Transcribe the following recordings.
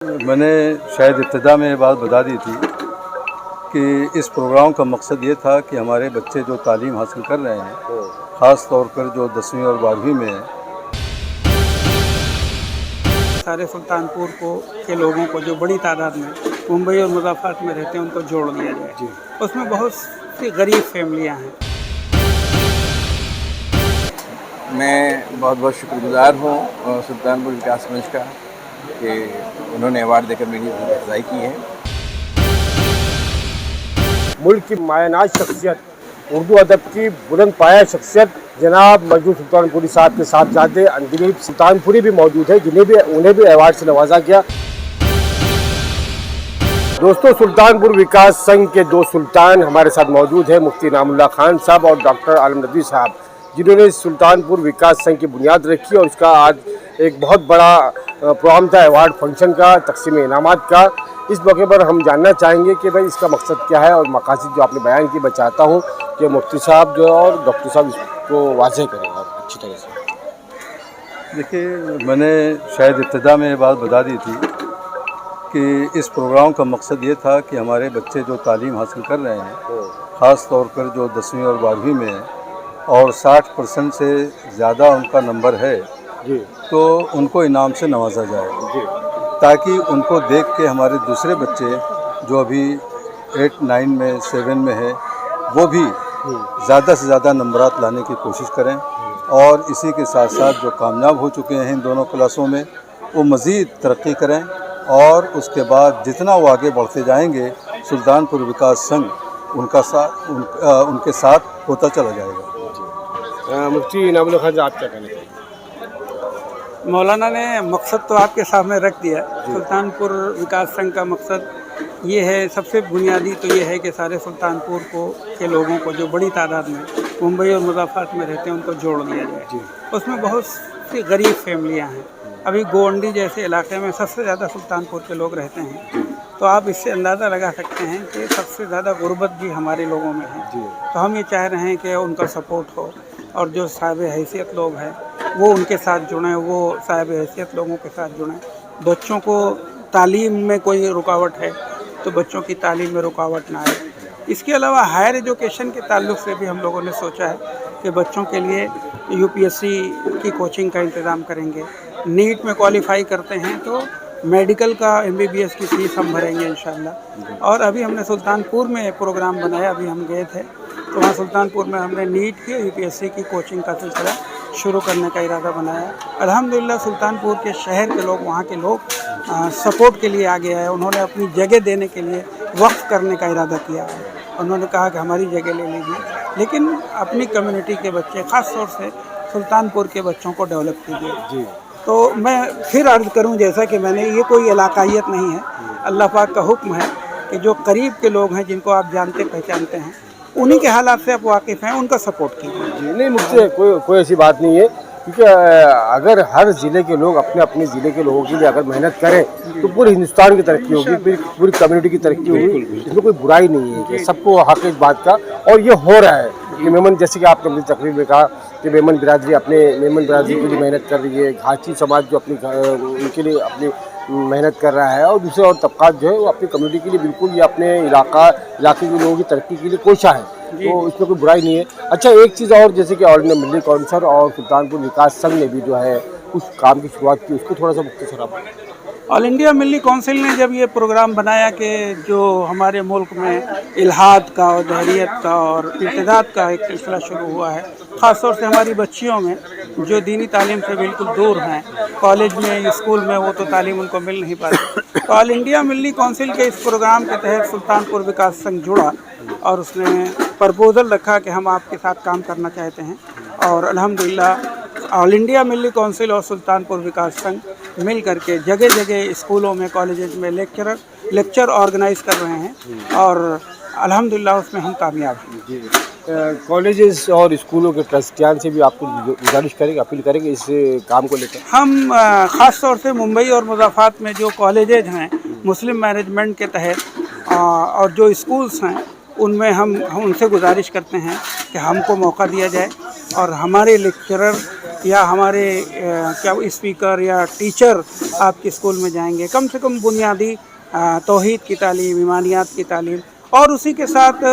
मैंने शायद इब्तिदा में ये बात बता दी थी कि इस प्रोग्राम का मकसद ये था कि हमारे बच्चे जो तालीम हासिल कर रहे हैं, ख़ास तौर पर जो 10वीं और 12वीं में है, सारे सुल्तानपुर के लोगों को जो बड़ी तादाद में मुंबई और मुज़फ़्फ़राबाद में रहते हैं उनको जोड़ दिया जाए। उसमें बहुत सी गरीब फैमिलियां हैं। मैं बहुत बहुत शुक्रगुज़ार हूँ सुल्तानपुर विकास मंच का कि उन्होंने अवार्ड देकर मेरी अफजाई की है। मुल्क की मायनाज शख्सियत, उर्दू अदब की बुलंद पाया शख्सियत जनाब मजदूर सुल्तानपुरी साहब के साहबजादे अंदलीब सुल्तानपुरी भी मौजूद है, उन्हें भी अवार्ड से नवाजा गया। दोस्तों, सुल्तानपुर विकास संघ के दो सुल्तान हमारे साथ मौजूद हैं, मुफ्ती इनामुल्लाह खान साहब और डॉक्टर आलम नदवी साहब, जिन्होंने सुल्तानपुर विकास संघ की बुनियाद रखी और उसका आज एक बहुत बड़ा प्रोग्राम था अवार्ड फंक्शन का, तकसीम इनामात का। इस मौके पर हम जानना चाहेंगे कि भाई इसका मकसद क्या है और मकासद जो आपने बयान की। मैं चाहता हूँ कि मुफ्ती साहब जो और डॉक्टर साहब इसको वाज़ेह करें और अच्छी तरह से। देखिए, मैंने शायद इब्तिदा में ये बात बता दी थी कि इस प्रोग्राम का मकसद ये था कि हमारे बच्चे जो तालीम हासिल कर रहे हैं, ख़ास तौर पर जो 10वीं और 12वीं में है और 60% से ज़्यादा उनका नंबर है जी, तो उनको इनाम से नवाजा जाए जी, ताकि उनको देख के हमारे दूसरे बच्चे जो अभी 8, 9 में, 7 में है, वो भी ज़्यादा से ज़्यादा नंबरात लाने की कोशिश करें और इसी के साथ साथ जो कामयाब हो चुके हैं इन दोनों क्लासों में वो मज़ीद तरक्की करें और उसके बाद जितना वो आगे बढ़ते जाएंगे सुल्तानपुर विकास संघ उनके साथ होता चला जाएगा। मुफ्ती इनामुल्लाह खान साहब, आप क्या कहना चाहिए? मौलाना ने मकसद तो आपके सामने रख दिया। सुल्तानपुर विकास संघ का मकसद ये है, सबसे बुनियादी तो ये है कि सारे सुल्तानपुर के लोगों को जो बड़ी तादाद में मुंबई और मुज़फ़्फ़राबाद में रहते हैं उनको जोड़ दिया जाए। उसमें बहुत सी गरीब फैमिलियां हैं। अभी गोंडी जैसे इलाके में सबसे ज़्यादा सुल्तानपुर के लोग रहते हैं, तो आप इससे अंदाज़ा लगा सकते हैं कि सबसे ज़्यादा गुर्बत भी हमारे लोगों में है। तो हम ये चाह रहे हैं कि उनका सपोर्ट हो और जो साहिब हैसियत लोग हैं वो उनके साथ जुड़ें, वो साहिब हैसियत लोगों के साथ जुड़ें। बच्चों को तालीम में कोई रुकावट है तो बच्चों की तालीम में रुकावट ना आए। इसके अलावा हायर एजुकेशन के ताल्लुक़ से भी हम लोगों ने सोचा है कि बच्चों के लिए यूपीएससी की कोचिंग का इंतज़ाम करेंगे। नीट में क्वालिफाई करते हैं तो मेडिकल का एमबीबीएस की फ़ीस हम भरेंगे इंशाल्लाह। और अभी हमने सुल्तानपुर में प्रोग्राम बनाया, अभी हम गए थे तो वहाँ सुल्तानपुर में हमने नीट की यूपीएससी की कोचिंग का सिलसिला शुरू करने का इरादा बनाया। अल्हम्दुलिल्लाह सुल्तानपुर के शहर के लोग, वहाँ के लोग सपोर्ट के लिए आगे आए। उन्होंने अपनी जगह देने के लिए वक्फ करने का इरादा किया है। उन्होंने कहा कि हमारी जगह ले लीजिए, लेकिन अपनी कम्युनिटी के बच्चे, ख़ास तौर से सुल्तानपुर के बच्चों को डेवलप कीजिए। तो मैं फिर अर्ज़ करूं, जैसा कि मैंने, ये कोई इलाकायत नहीं है, अल्लाह पाक का हुक्म है कि जो करीब के लोग हैं, जिनको आप जानते पहचानते हैं, उन्हीं के हालात से आप वाकिफ़ हैं, उनका सपोर्ट कीजिए। नहीं, मुझसे कोई ऐसी बात नहीं है, क्योंकि अगर हर ज़िले के लोग अपने अपने ज़िले के लोगों के लिए अगर मेहनत करें तो पूरे हिंदुस्तान की तरक्की होगी, पूरी कम्युनिटी की तरक्की होगी। इसमें कोई बुराई नहीं है कि सबको हक़ है इस बात का, और ये हो रहा है कि मेमन, जैसे कि आपने अपनी तकरीर में कहा कि मेमन बिरादरी के लिए मेहनत कर रही है, घाची समाज जो उनके लिए अपनी मेहनत कर रहा है, और दूसरे और तबकात जो है वो अपनी कम्युनिटी के लिए बिल्कुल ये अपने इलाके के लोगों की तरक्की के लिए कोशिश है, तो इसमें कोई बुराई नहीं है। अच्छा, एक चीज़ और, जैसे कि ऑल इंडिया मिलिट्री काउंसिल और सुल्तानपुर विकास संघ ने भी जो है उस काम की शुरुआत की, उसको थोड़ा सा मुख्तसर आप। ऑल इंडिया मिली काउंसिल ने जब ये प्रोग्राम बनाया कि जो हमारे मुल्क में इल्हाद का और दहरियत का और इर्तिदाद का एक सिलसिला शुरू हुआ है, ख़ास तौर से हमारी बच्चियों में जो दीनी तालीम से बिल्कुल दूर हैं, कॉलेज में, स्कूल में वो तो तालीम उनको मिल नहीं पाती, तो ऑल इंडिया मिली काउंसिल के इस प्रोग्राम के तहत सुल्तानपुर विकास संघ जुड़ा और उसने प्रपोज़ल रखा कि हम आपके साथ काम करना चाहते हैं। और अल्हम्दुलिल्लाह ऑल इंडिया मिली काउंसिल और सुल्तानपुर विकास संघ मिल करके जगह जगह स्कूलों में, कॉलेजेस में लेक्चर ऑर्गेनाइज कर रहे हैं और अल्हम्दुलिल्लाह उसमें हम कामयाब हैं। कॉलेजेस और स्कूलों के ट्रस्टियान से भी आपको गुजारिश करेंगे, अपील करेंगे इस काम को लेकर? हम ख़ास तौर से मुंबई और मुज़फ़्फ़राबाद में जो कॉलेजेज हैं मुस्लिम मैनेजमेंट के तहत और जो स्कूल्स हैं, उनमें हम उनसे गुजारिश करते हैं कि हमको मौका दिया जाए और हमारे लेक्चरर या हमारे क्या स्पीकर या टीचर आपके स्कूल में जाएंगे, कम से कम बुनियादी तौहीद की तालीम, ईमानियात की तालीम और उसी के साथ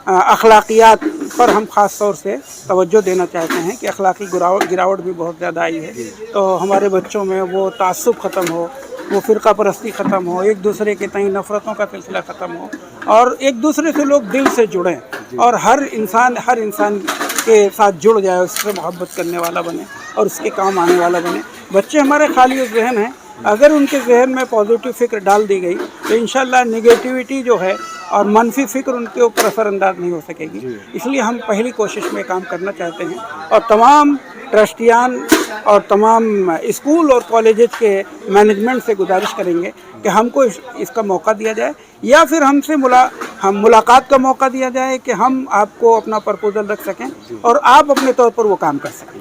अखलाकियात पर हम ख़ास तौर से तवज्जो देना चाहते हैं कि अखलाकी गिरावट भी बहुत ज़्यादा आई है। तो हमारे बच्चों में वो तासुब ख़त्म हो, वो फ़िरका परस्ती ख़त्म हो, एक दूसरे के तई नफ़रतों का सिलसिला ख़त्म हो और एक दूसरे से लोग दिल से जुड़ें और हर इंसान के साथ जुड़ जाए, उससे मोहब्बत करने वाला बने और उसके काम आने वाला बने। बच्चे हमारे खाली जहन हैं, अगर उनके जहन में पॉजिटिव फ़िक्र डाल दी गई तो इंशाल्लाह नेगेटिविटी जो है और मनफी फ़िक्र उनके ऊपर असरअंदाज नहीं हो सकेगी। इसलिए हम पहली कोशिश में काम करना चाहते हैं और तमाम ट्रस्टियान और तमाम स्कूल और कॉलेजेस के मैनेजमेंट से गुजारिश करेंगे कि हमको इसका मौका दिया जाए या फिर हमसे मुलाकात का मौका दिया जाए कि हम आपको अपना प्रपोजल रख सकें और आप अपने तौर पर वो काम कर सकें।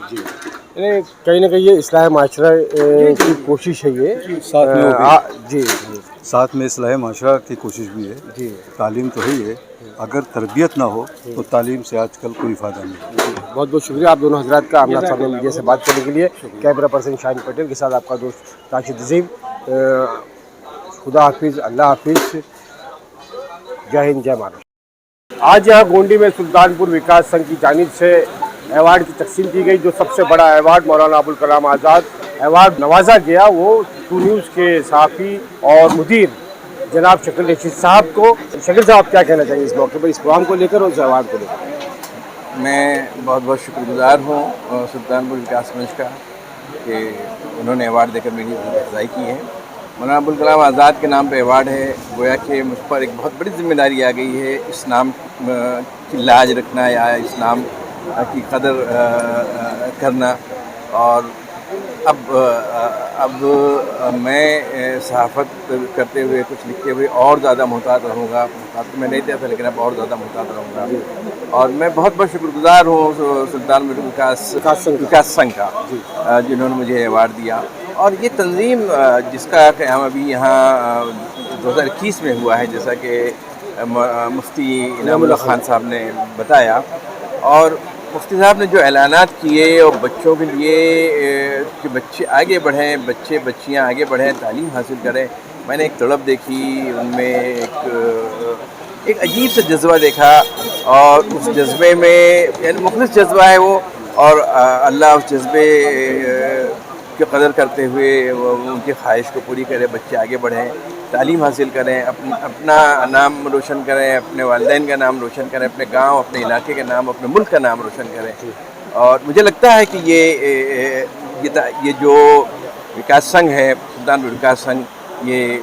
कहीं ना कहीं ये इस्लाह माशरा की कोशिश है ये साथ में वो भी। जी साथ में इस्लाह माशरा की कोशिश भी है। जी तालीम तो ही है, अगर तरबियत ना हो तो तालीम से आजकल कोई फ़ायदा नहीं। बहुत बहुत शुक्रिया आप दोनों हजरात का अपना सामने मीडिया से बात करने के लिए। कैमरा पर्सन शाहिन पटेल के साथ आपका दोस्त राशिद अजीम। खुदा हाफिज़, अल्लाह हाफिज़, जय हिंद, जय महाराष्ट्र। आज यहाँ गोंडी में सुल्तानपुर विकास संघ की जानिब से अवार्ड की तकसीम की गई। जो सबसे बड़ा अवार्ड मौलाना अबुल कलाम आज़ाद अवार्ड नवाजा गया वो टू न्यूज़ के सहाफ़ी और मुदीर जनाब शकील रशीद साहब को। शकील साहब क्या कहना चाहिए इस मौके पर, इस प्रोग्राम को लेकर और इस अवार्ड को लेकर? मैं बहुत बहुत शुक्रगुजार हूँ सुल्तानपुर विकास मंच का कि उन्होंने अवार्ड देकर मेरी अफजाई की है। मौलाना अबुल कलाम आज़ाद के नाम पे अवार्ड है, गोया कि मुझ पर एक बहुत बड़ी जिम्मेदारी आ गई है इस नाम की लाज रखना या इस नाम की कदर करना। और अब मैं सहाफ़त करते हुए कुछ लिखते हुए और ज़्यादा मोहतात रहूँगा। मोहतात तो मैं नहीं था लेकिन अब और ज़्यादा मोहतात रहूँगा। और मैं बहुत बहुत शुक्रगुजार हूँ सुल्तानपुर विकास संघ का जिन्होंने मुझे अवार्ड दिया। और ये तंजीम जिसका क़याम अभी यहाँ 2021 में हुआ है, जैसा कि मुफ्ती इनामुल्लाह खान साहब ने बताया, और मुफ्ती साहब ने जो ऐलानात किए और बच्चों के लिए कि बच्चे आगे बढ़ें, बच्चियाँ आगे बढ़ें, तालीम हासिल करें, मैंने एक तड़प देखी उनमें, एक अजीब सा जज्बा देखा। और उस जज्बे में यानी मुखलिस जज्बा है वो, और अल्लाह उस जज्बे की कदर करते हुए उनकी ख्वाहिश को पूरी करे, बच्चे आगे बढ़ें, तालीम हासिल करें, अपना नाम रोशन करें, अपने वालिदैन का नाम रोशन करें, अपने गांव, अपने इलाके का नाम, अपने मुल्क का नाम रोशन करें। और मुझे लगता है कि ये जो विकास संघ है, सुल्तानपुर विकास संघ, ये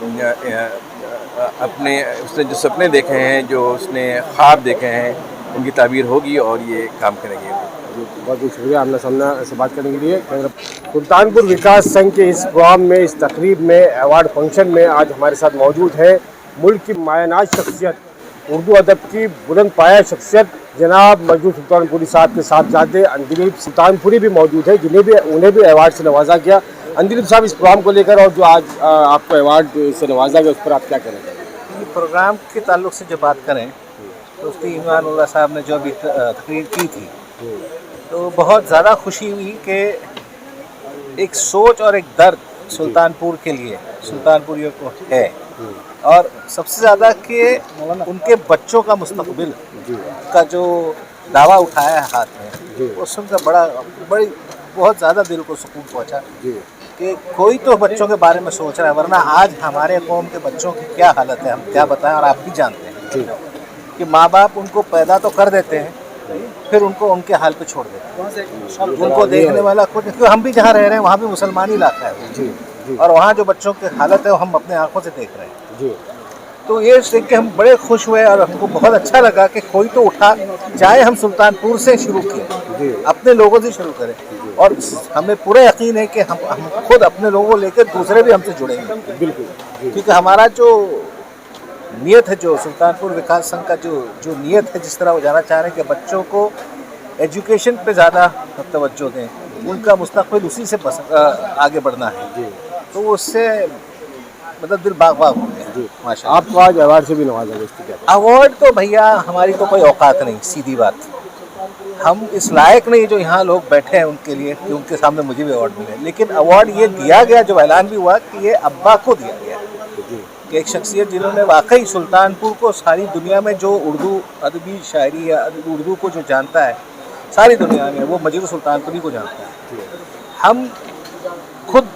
उसने जो सपने देखे हैं, जो उसने ख्वाब देखे हैं, उनकी ताबीर होगी और ये काम करेंगे। बहुत बहुत शुक्रिया आमना सामना से बात करने के लिए। सुल्तानपुर विकास संघ के इस प्रोग्राम में, इस तकरीब में, अवार्ड फंक्शन में आज हमारे साथ मौजूद है मुल्क की मायनाज शख्सियत, उर्दू अदब की बुलंद पाया शख्सियत जनाब मजदूर सुल्तानपुरी साहब के साहबजादे अंदिलीब सुल्तानपुरी भी मौजूद है, उन्हें भी अवार्ड से नवाजा गया। अंदिलीब साहब, इस प्रोग्राम को लेकर और जो आज आपको अवार्ड से नवाजा गया उस पर आप क्या कहना चाहेंगे? प्रोग्राम के ताल्लुक से जो बात करें तो मुफ्ती ईमानुल्लाह साहब ने जो अभी तकरीर की थी तो बहुत ज़्यादा खुशी हुई कि एक सोच और एक दर्द सुल्तानपुर के लिए, सुल्तानपुरियों को है, और सबसे ज़्यादा कि उनके बच्चों का मुस्तकबिल का जो दावा उठाया है हाथ में, वो सुनकर बहुत ज़्यादा दिल को सुकून पहुँचा कि कोई तो बच्चों के बारे में सोच रहा है, वरना आज हमारे कौम के बच्चों की क्या हालत है हम क्या बताएं। और आप भी जानते हैं कि माँ बाप उनको पैदा तो कर देते हैं, फिर उनको उनके हाल पे छोड़ देते हैं, उनको देखने वाला कुछ, क्योंकि हम भी जहाँ रह रहे हैं वहाँ भी मुसलमानी इलाका है और वहाँ जो बच्चों की हालत है वो हम अपने आंखों से देख रहे हैं। तो ये देख के हम बड़े खुश हुए और हमको बहुत अच्छा लगा कि कोई तो उठा, चाहे हम सुल्तानपुर से शुरू किए, अपने लोगों से शुरू करें, और हमें पूरा यकीन है कि हम खुद अपने लोगों को लेकर दूसरे भी हमसे जुड़ेंगे। बिल्कुल, क्योंकि हमारा जो नियत है, जो सुल्तानपुर विकास संघ का जो नियत है, जिस तरह वो जाना चाह रहे हैं कि बच्चों को एजुकेशन पे ज़्यादा तवज्जो दें, उनका मुस्तकबिल उसी से आगे बढ़ना है, तो उससे मतलब दिल बाग बाग हो गया। माशाल्लाह। आपको आज अवार्ड से भी नवाजा गया, इसकी क्या? अवार्ड तो भैया हमारी तो कोई औकात नहीं, सीधी बात। हम इस लायक नहीं जो यहाँ लोग बैठे हैं उनके लिए कि उनके सामने मुझे भी अवार्ड मिले, लेकिन अवार्ड ये दिया गया, जो ऐलान भी हुआ कि ये अब्बा को दिया गया कि एक शख्सियत जिन्होंने वाकई सुल्तानपुर को सारी दुनिया में, जो उर्दू अदबी शायरी या उर्दू को जो जानता है सारी दुनिया में, वो मजीद सुल्तानपुरी को जानता है। हम खुद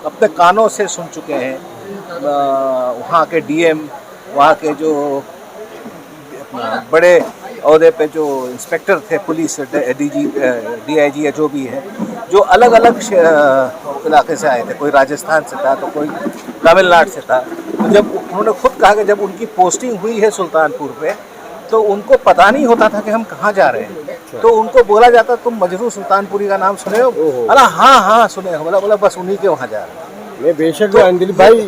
अपने कानों से सुन चुके हैं, वहाँ के डीएम, वहाँ के जो बड़े अहदे पे जो इंस्पेक्टर थे पुलिस, DIG या जो भी है, जो अलग अलग इलाके से आए थे, कोई राजस्थान से था तो कोई तमिलनाडु से था। तो जब उन्होंने खुद कहा कि जब उनकी पोस्टिंग हुई है सुल्तानपुर पे, तो उनको पता नहीं होता था कि हम कहाँ जा रहे हैं। तो उनको बोला जाता, तुम मजरू सुल्तानपुरी का नाम सुने हो? बोला हाँ सुने हो। बोला बस उन्हीं के वहाँ जा रहे हैं। मैं बेशक अंदिल भाई,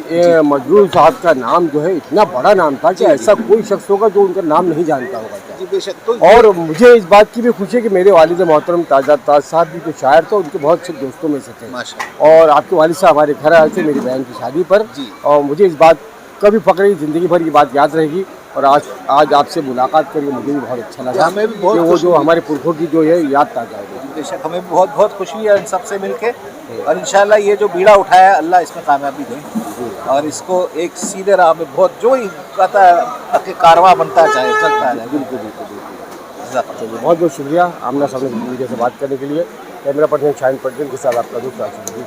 मजरूर साहब का नाम जो है इतना बड़ा नाम था कि ऐसा कोई शख्स होगा जो उनका नाम नहीं जानता होगा क्या? जी बेशक। तो और मुझे इस बात की भी खुशी है कि मेरे वालिद मोहतरम ताजा ताज साहब भी जो शायर थे, उनके बहुत से दोस्तों में से थे। माशाअल्लाह। और आपके वालिद साहब हमारे घर आए थे मेरी बहन की शादी पर, और मुझे इस बात का भी फक्र है, ज़िंदगी भर की बात याद रहेगी। और आज आपसे मुलाकात करके मुझे भी बहुत अच्छा लगा। हमें भी बहुत कि वो जो हमारे पुरखों की जो है याद ताजा हो गई। बेशक, हमें बहुत बहुत खुशी है इन सबसे मिलके, और इंशाल्लाह ये जो बीड़ा उठाया अल्लाह इसमें कामयाबी दे, और इसको एक सीधे राह में बहुत जो ही कहता है कि कारवां बनता जाए, चलता है। बिल्कुल। चलिए, बहुत बहुत शुक्रिया आमना सामने मीडिया से बात करने के लिए। कैमरा पर्सन शाहिन पटेल के साथ आपका दूसरा शुक्रिया।